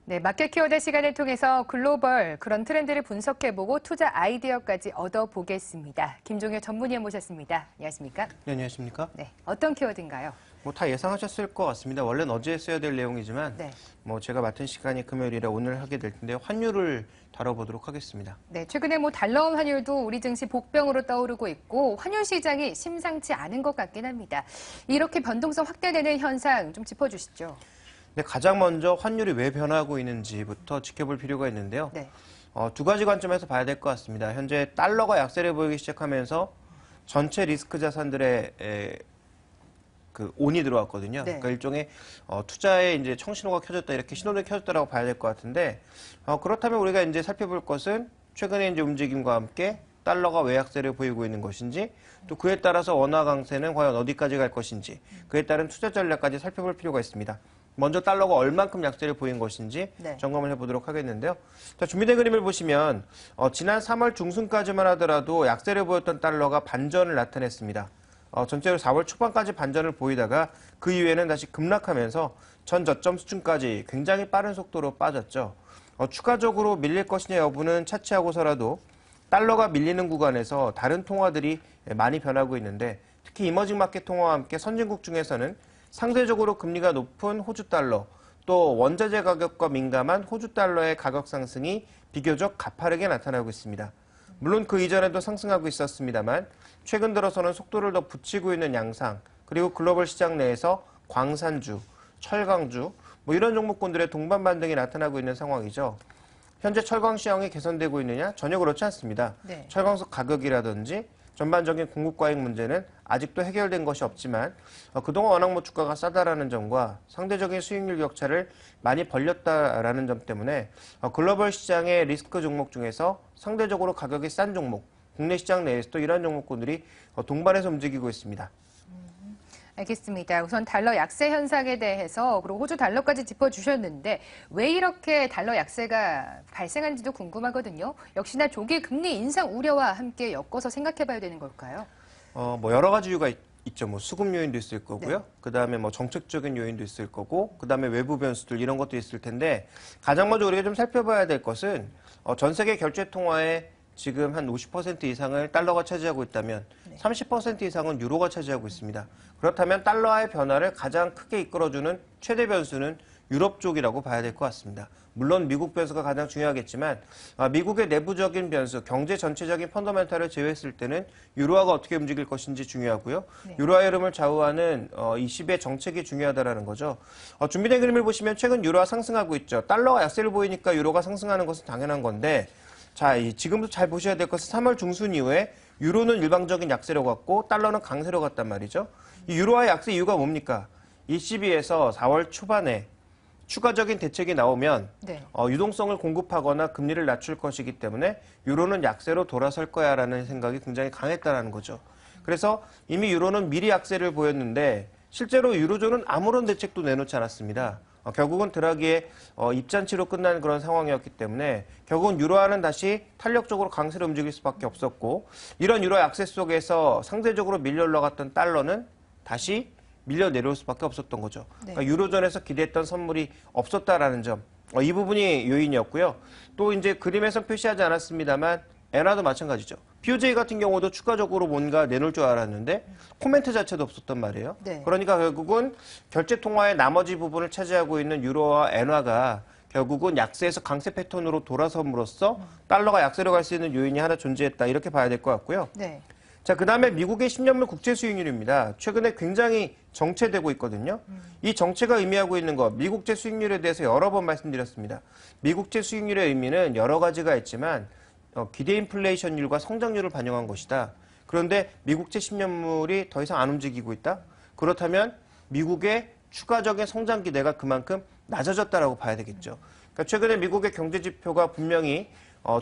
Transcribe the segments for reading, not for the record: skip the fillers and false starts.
네, 마켓 키워드 시간을 통해서 글로벌 그런 트렌드를 분석해보고 투자 아이디어까지 얻어보겠습니다. 김종효 전문위원 모셨습니다. 안녕하십니까? 네, 안녕하십니까? 네, 어떤 키워드인가요? 다 예상하셨을 것 같습니다. 원래는 어제 했어야 될 내용이지만 네. 제가 맡은 시간이 금요일이라 오늘 하게 될 텐데 환율을 다뤄보도록 하겠습니다. 네, 최근에 달러 환율도 우리 증시 복병으로 떠오르고 있고 환율 시장이 심상치 않은 것 같긴 합니다. 이렇게 변동성 확대되는 현상 좀 짚어주시죠. 네, 가장 먼저 환율이 왜 변화하고 있는지부터 지켜볼 필요가 있는데요. 네. 두 가지 관점에서 봐야 될 것 같습니다. 현재 달러가 약세를 보이기 시작하면서 전체 리스크 자산들의 온이 들어왔거든요. 네. 그러니까 일종의 투자에 이제 청신호가 켜졌다, 이렇게 신호를 켜졌다라고 봐야 될 것 같은데 그렇다면 우리가 이제 살펴볼 것은 최근에 이제 움직임과 함께 달러가 왜 약세를 보이고 있는 것인지, 또 그에 따라서 원화 강세는 과연 어디까지 갈 것인지, 그에 따른 투자 전략까지 살펴볼 필요가 있습니다. 먼저 달러가 얼만큼 약세를 보인 것인지 네. 점검을 해보도록 하겠는데요. 자, 준비된 그림을 보시면 지난 3월 중순까지만 하더라도 약세를 보였던 달러가 반전을 나타냈습니다. 전체로 4월 초반까지 반전을 보이다가 그 이후에는 다시 급락하면서 전 저점 수준까지 굉장히 빠른 속도로 빠졌죠. 추가적으로 밀릴 것이냐 여부는 차치하고서라도 달러가 밀리는 구간에서 다른 통화들이 많이 변하고 있는데, 특히 이머징 마켓 통화와 함께 선진국 중에서는 상대적으로 금리가 높은 호주 달러, 또 원자재 가격과 민감한 호주 달러의 가격 상승이 비교적 가파르게 나타나고 있습니다. 물론 그 이전에도 상승하고 있었습니다만 최근 들어서는 속도를 더 붙이고 있는 양상, 그리고 글로벌 시장 내에서 광산주, 철강주 이런 종목군들의 동반 반등이 나타나고 있는 상황이죠. 현재 철강 시황이 개선되고 있느냐? 전혀 그렇지 않습니다. 네. 철강석 가격이라든지 전반적인 공급 과잉 문제는 아직도 해결된 것이 없지만 그동안 워낙 주가가 싸다라는 점과 상대적인 수익률 격차를 많이 벌렸다라는 점 때문에 글로벌 시장의 리스크 종목 중에서 상대적으로 가격이 싼 종목, 국내 시장 내에서도 이러한 종목군들이 동반해서 움직이고 있습니다. 알겠습니다. 우선 달러 약세 현상에 대해서 그리고 호주 달러까지 짚어주셨는데 왜 이렇게 달러 약세가 발생하는지도 궁금하거든요. 역시나 조기 금리 인상 우려와 함께 엮어서 생각해봐야 되는 걸까요? 여러 가지 이유가 있죠. 수급 요인도 있을 거고요. 네. 그다음에 정책적인 요인도 있을 거고, 그다음에 외부 변수들 이런 것도 있을 텐데, 가장 먼저 우리가 좀 살펴봐야 될 것은 전 세계 결제 통화의 지금 한 50% 이상을 달러가 차지하고 있다면 30% 이상은 유로가 차지하고 있습니다. 그렇다면 달러의 변화를 가장 크게 이끌어주는 최대 변수는 유럽 쪽이라고 봐야 될 것 같습니다. 물론 미국 변수가 가장 중요하겠지만 미국의 내부적인 변수, 경제 전체적인 펀더멘탈을 제외했을 때는 유로화가 어떻게 움직일 것인지 중요하고요. 네. 유로화의 흐름을 좌우하는 ECB의 정책이 중요하다는 거죠. 준비된 그림을 보시면 최근 유로화 상승하고 있죠. 달러가 약세를 보이니까 유로가 상승하는 것은 당연한 건데, 자, 지금부터 잘 보셔야 될 것은 3월 중순 이후에 유로는 일방적인 약세로 갔고 달러는 강세로 갔단 말이죠. 이 유로화의 약세 이유가 뭡니까? ECB에서 4월 초반에 추가적인 대책이 나오면 네. 유동성을 공급하거나 금리를 낮출 것이기 때문에 유로는 약세로 돌아설 거야라는 생각이 굉장히 강했다는 거죠. 그래서 이미 유로는 미리 약세를 보였는데 실제로 유로존은 아무런 대책도 내놓지 않았습니다. 결국은 드라기의 입잔치로 끝난 그런 상황이었기 때문에 결국은 유로화는 다시 탄력적으로 강세로 움직일 수밖에 없었고, 이런 유로 약세 속에서 상대적으로 밀려 올라갔던 달러는 다시 밀려 내려올 수밖에 없었던 거죠. 네. 그러니까 유로존에서 기대했던 선물이 없었다라는 점, 이 부분이 요인이었고요. 또 이제 그림에서 표시하지 않았습니다만 엔화도 마찬가지죠. BOJ 같은 경우도 추가적으로 뭔가 내놓을 줄 알았는데 코멘트 자체도 없었단 말이에요. 네. 그러니까 결국은 결제 통화의 나머지 부분을 차지하고 있는 유로와 엔화가 결국은 약세에서 강세 패턴으로 돌아섬으로써 달러가 약세로 갈 수 있는 요인이 하나 존재했다, 이렇게 봐야 될 것 같고요. 네. 자, 그다음에 미국의 10년물 국채 수익률입니다. 최근에 굉장히 정체되고 있거든요. 이 정체가 의미하고 있는 것, 미국채 수익률에 대해서 여러 번 말씀드렸습니다. 미국채 수익률의 의미는 여러 가지가 있지만 기대 인플레이션율과 성장률을 반영한 것이다. 그런데 미국채 10년물이 더 이상 안 움직이고 있다? 그렇다면 미국의 추가적인 성장 기대가 그만큼 낮아졌다라고 봐야 되겠죠. 그러니까 최근에 미국의 경제 지표가 분명히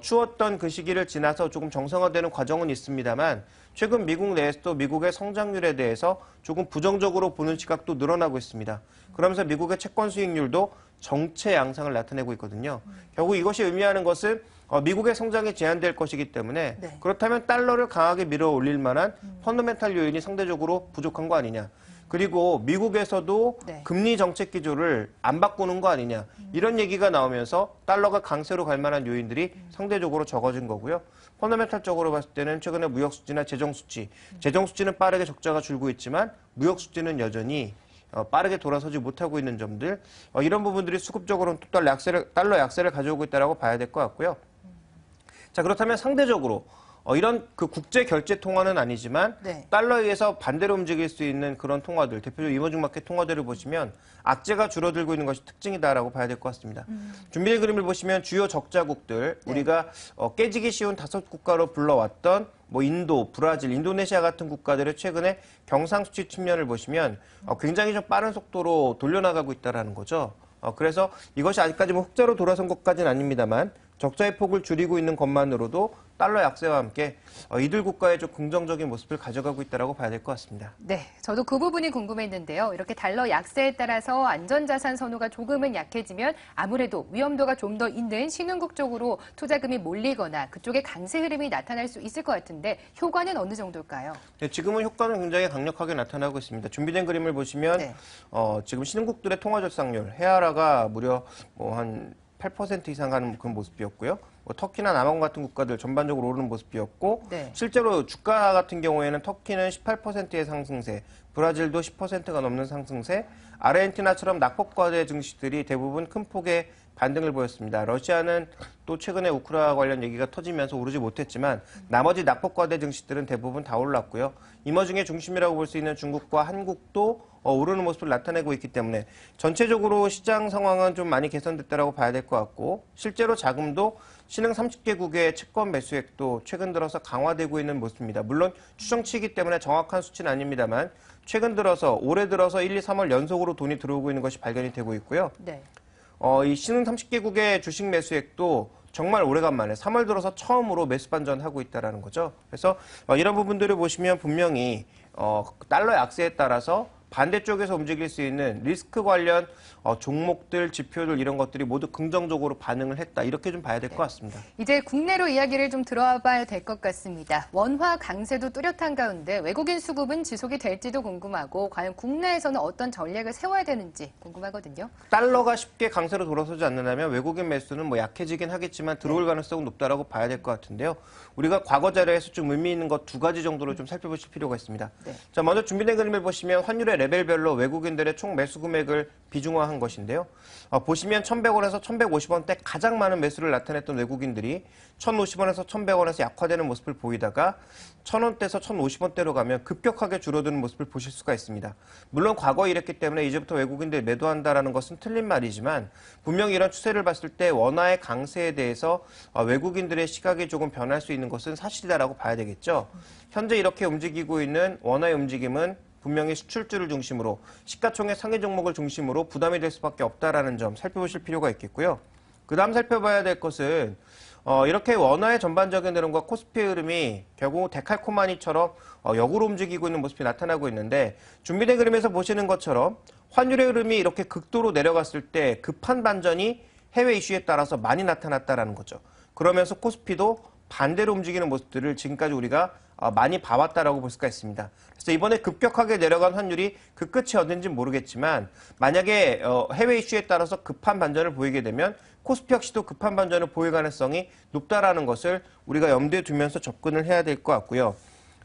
추웠던 그 시기를 지나서 조금 정상화되는 과정은 있습니다만 최근 미국 내에서도 미국의 성장률에 대해서 조금 부정적으로 보는 시각도 늘어나고 있습니다. 그러면서 미국의 채권 수익률도 정체 양상을 나타내고 있거든요. 결국 이것이 의미하는 것은 미국의 성장이 제한될 것이기 때문에 네. 그렇다면 달러를 강하게 밀어 올릴 만한 펀더멘탈 요인이 상대적으로 부족한 거 아니냐. 그리고 미국에서도 네. 금리 정책 기조를 안 바꾸는 거 아니냐. 이런 얘기가 나오면서 달러가 강세로 갈 만한 요인들이 상대적으로 적어진 거고요. 펀더멘탈적으로 봤을 때는 최근에 무역 수지나 재정 수지, 재정 수지는 빠르게 적자가 줄고 있지만 무역 수지는 여전히 빠르게 돌아서지 못하고 있는 점들, 이런 부분들이 수급적으로는 또 달러 약세를 가져오고 있다고 봐야 될 것 같고요. 자, 그렇다면 상대적으로 이런 그 국제 결제 통화는 아니지만 네. 달러에 의해서 반대로 움직일 수 있는 그런 통화들, 대표적으로 이머징 마켓 통화들을 보시면 악재가 줄어들고 있는 것이 특징이다라고 봐야 될 것 같습니다. 준비된 그림을 보시면 주요 적자국들, 네. 우리가 깨지기 쉬운 5국가로 불러왔던 뭐 인도, 브라질, 인도네시아 같은 국가들의 최근에 경상수지 측면을 보시면 굉장히 좀 빠른 속도로 돌려나가고 있다는 거죠. 그래서 이것이 아직까지 뭐 흑자로 돌아선 것까지는 아닙니다만 적자의 폭을 줄이고 있는 것만으로도 달러 약세와 함께 이들 국가의 좀 긍정적인 모습을 가져가고 있다고 봐야 될 것 같습니다. 네, 저도 그 부분이 궁금했는데요. 이렇게 달러 약세에 따라서 안전자산 선호가 조금은 약해지면 아무래도 위험도가 좀 더 있는 신흥국 쪽으로 투자금이 몰리거나 그쪽에 강세 흐름이 나타날 수 있을 것 같은데 효과는 어느 정도일까요? 네, 지금은 효과는 굉장히 강력하게 나타나고 있습니다. 준비된 그림을 보시면 네. 지금 신흥국들의 통화절상률, 헤아라가 무려 한 8% 이상 가는 그런 모습이었고요. 터키나 남아공 같은 국가들 전반적으로 오르는 모습이었고 네. 실제로 주가 같은 경우에는 터키는 18%의 상승세, 브라질도 10%가 넘는 상승세, 아르헨티나처럼 낙폭과대 증시들이 대부분 큰 폭의 반등을 보였습니다. 러시아는 또 최근에 우크라 관련 얘기가 터지면서 오르지 못했지만 나머지 낙폭과대 증시들은 대부분 다 올랐고요. 이머징의 중심이라고 볼 수 있는 중국과 한국도 오르는 모습을 나타내고 있기 때문에 전체적으로 시장 상황은 좀 많이 개선됐다고 봐야 될 것 같고 실제로 자금도 신흥 30개국의 채권 매수액도 최근 들어서 강화되고 있는 모습입니다. 물론 추정치이기 때문에 정확한 수치는 아닙니다만 최근 들어서 올해 들어서 1, 2, 3월 연속으로 돈이 들어오고 있는 것이 발견이 되고 있고요. 네. 이 신흥 30개국의 주식 매수액도 정말 오래간만에 3월 들어서 처음으로 매수 반전하고 있다는 거죠. 그래서 이런 부분들을 보시면 분명히 달러 약세에 따라서 반대쪽에서 움직일 수 있는 리스크 관련 종목들, 지표들 이런 것들이 모두 긍정적으로 반응을 했다. 이렇게 좀 봐야 될 것 같습니다. 이제 국내로 이야기를 좀 들어와 봐야 될 것 같습니다. 원화 강세도 뚜렷한 가운데 외국인 수급은 지속이 될지도 궁금하고 과연 국내에서는 어떤 전략을 세워야 되는지 궁금하거든요. 달러가 쉽게 강세로 돌아서지 않는다면 외국인 매수는 뭐 약해지긴 하겠지만 들어올 가능성은 높다라고 봐야 될 것 같은데요. 우리가 과거 자료에서 좀 의미 있는 것 2가지 정도를 좀 살펴보실 필요가 있습니다. 네. 자, 먼저 준비된 그림을 보시면 환율의 레벨별로 외국인들의 총 매수 금액을 비중화한 것인데요. 보시면 1,100원에서 1,150원대 가장 많은 매수를 나타냈던 외국인들이 1,050원에서 1,100원에서 약화되는 모습을 보이다가 1,000원대에서 1,050원대로 가면 급격하게 줄어드는 모습을 보실 수가 있습니다. 물론 과거에 이랬기 때문에 이제부터 외국인들이 매도한다라는 것은 틀린 말이지만 분명히 이런 추세를 봤을 때 원화의 강세에 대해서 외국인들의 시각이 조금 변할 수 있는 것은 사실이다라고 봐야 되겠죠. 현재 이렇게 움직이고 있는 원화의 움직임은 분명히 수출주를 중심으로 시가총액 상위 종목을 중심으로 부담이 될 수밖에 없다라는 점 살펴보실 필요가 있겠고요. 그 다음 살펴봐야 될 것은 이렇게 원화의 전반적인 흐름과 코스피의 흐름이 결국 데칼코마니처럼 역으로 움직이고 있는 모습이 나타나고 있는데 준비된 그림에서 보시는 것처럼 환율의 흐름이 이렇게 극도로 내려갔을 때 급한 반전이 해외 이슈에 따라서 많이 나타났다라는 거죠. 그러면서 코스피도 반대로 움직이는 모습들을 지금까지 우리가 많이 봐왔다라고 볼 수가 있습니다. 그래서 이번에 급격하게 내려간 환율이 그 끝이 어딘지는 모르겠지만 만약에 해외 이슈에 따라서 급한 반전을 보이게 되면 코스피 역시도 급한 반전을 보일 가능성이 높다라는 것을 우리가 염두에 두면서 접근을 해야 될 것 같고요.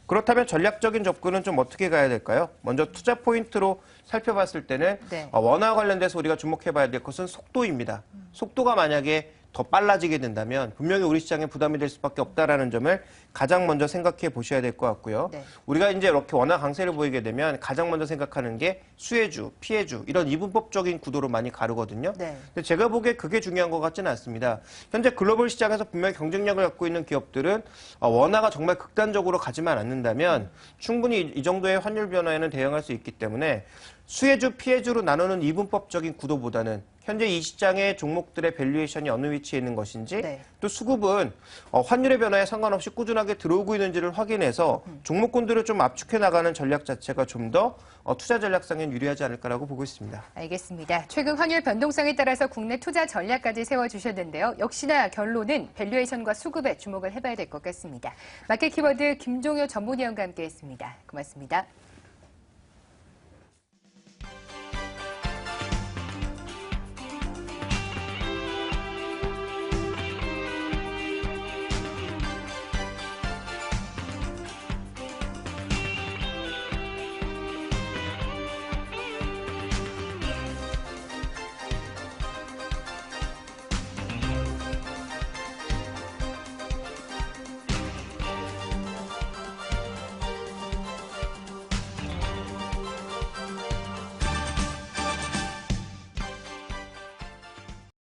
그렇다면 전략적인 접근은 좀 어떻게 가야 될까요? 먼저 투자 포인트로 살펴봤을 때는 네. 원화 관련돼서 우리가 주목해봐야 될 것은 속도입니다. 속도가 만약에 더 빨라지게 된다면 분명히 우리 시장에 부담이 될 수밖에 없다라는 점을 가장 먼저 생각해 보셔야 될 것 같고요. 네. 우리가 이제 이렇게 원화 강세를 보이게 되면 가장 먼저 생각하는 게 수혜주, 피해주 이런 이분법적인 구도로 많이 가르거든요. 네. 근데 제가 보기에 그게 중요한 것 같지는 않습니다. 현재 글로벌 시장에서 분명히 경쟁력을 갖고 있는 기업들은 원화가 정말 극단적으로 가지만 않는다면 충분히 이 정도의 환율 변화에는 대응할 수 있기 때문에 수혜주, 피해주로 나누는 이분법적인 구도보다는 현재 이 시장의 종목들의 밸류에이션이 어느 위치에 있는 것인지 네. 또 수급은 환율의 변화에 상관없이 꾸준하게 들어오고 있는지를 확인해서 종목군들을 좀 압축해 나가는 전략 자체가 좀 더 투자 전략상엔 유리하지 않을까라고 보고 있습니다. 알겠습니다. 최근 환율 변동성에 따라서 국내 투자 전략까지 세워주셨는데요. 역시나 결론은 밸류에이션과 수급에 주목을 해봐야 될 것 같습니다. 마켓 키워드 김종효 전문위원과 함께했습니다. 고맙습니다.